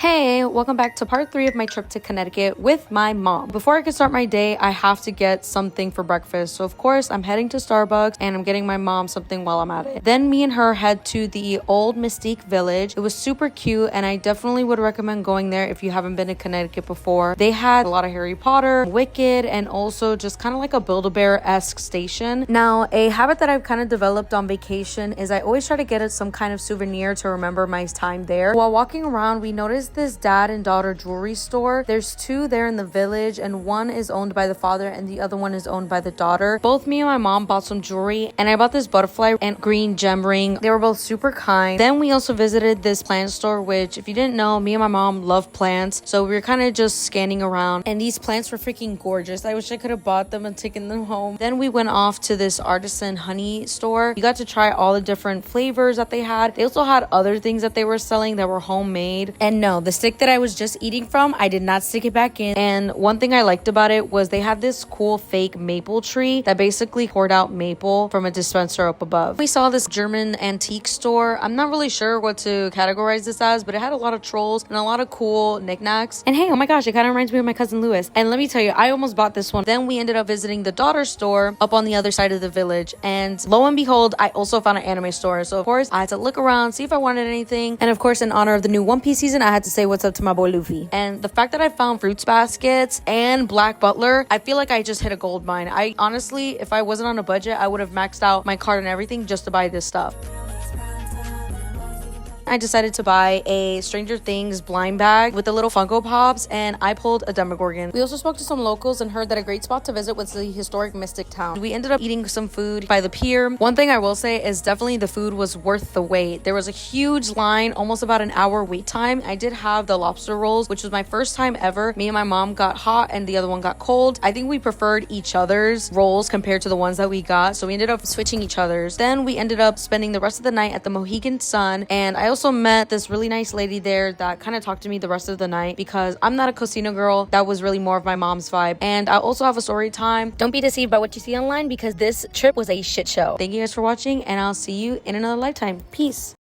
Hey, welcome back to part 3 of my trip to Connecticut with my mom. Before I can start my day, I have to get something for breakfast. So of course, I'm heading to Starbucks and I'm getting my mom something while I'm at it. Then me and her head to the old Mystique Village. It was super cute and I definitely would recommend going there if you haven't been to Connecticut before. They had a lot of Harry Potter, Wicked, and also just kind of like a Build-A-Bear-esque station. Now, a habit that I've kind of developed on vacation is I always try to get some kind of souvenir to remember my time there. While walking around, we noticed this dad and daughter jewelry store. There's two there in the village and one is owned by the father and the other one is owned by the daughter. Both me and my mom bought some jewelry and I bought this butterfly and green gem ring. They were both super kind. Then we also visited this plant store, which if you didn't know, me and my mom love plants. So we were kind of just scanning around and these plants were freaking gorgeous. I wish I could have bought them and taken them home. Then we went off to this artisan honey store. You got to try all the different flavors that they had. They also had other things that they were selling that were homemade. And no, the stick that I was just eating from, I did not stick it back in. And one thing I liked about it was they had this cool fake maple tree that basically poured out maple from a dispenser up above. We saw this German antique store. I'm not really sure what to categorize this as, but it had a lot of trolls and a lot of cool knickknacks. And hey, oh my gosh, it kind of reminds me of my cousin Lewis. And let me tell you, I almost bought this one. Then we ended up visiting the daughter store up on the other side of the village. And lo and behold, I also found an anime store. So of course, I had to look around, see if I wanted anything. And of course, in honor of the new One Piece season, I had to say what's up to my boy Luffy. And the fact that I found fruits baskets and black butler, I feel like I just hit a gold mine. I honestly, if I wasn't on a budget, I would have maxed out my card and everything just to buy this stuff. I decided to buy a Stranger Things blind bag with the little Funko Pops and I pulled a Demogorgon. We also spoke to some locals and heard that a great spot to visit was the historic Mystic Town. We ended up eating some food by the pier. One thing I will say is definitely the food was worth the wait. There was a huge line, almost about an hour wait time. I did have the lobster rolls, which was my first time ever. Me and my mom got hot and the other one got cold. I think we preferred each other's rolls compared to the ones that we got, so we ended up switching each other's. Then we ended up spending the rest of the night at the Mohegan Sun, and I also met this really nice lady there that kind of talked to me the rest of the night because I'm not a casino girl. That was really more of my mom's vibe. And I also have a story time. Don't be deceived by what you see online because this trip was a shit show. Thank you guys for watching and I'll see you in another lifetime. Peace.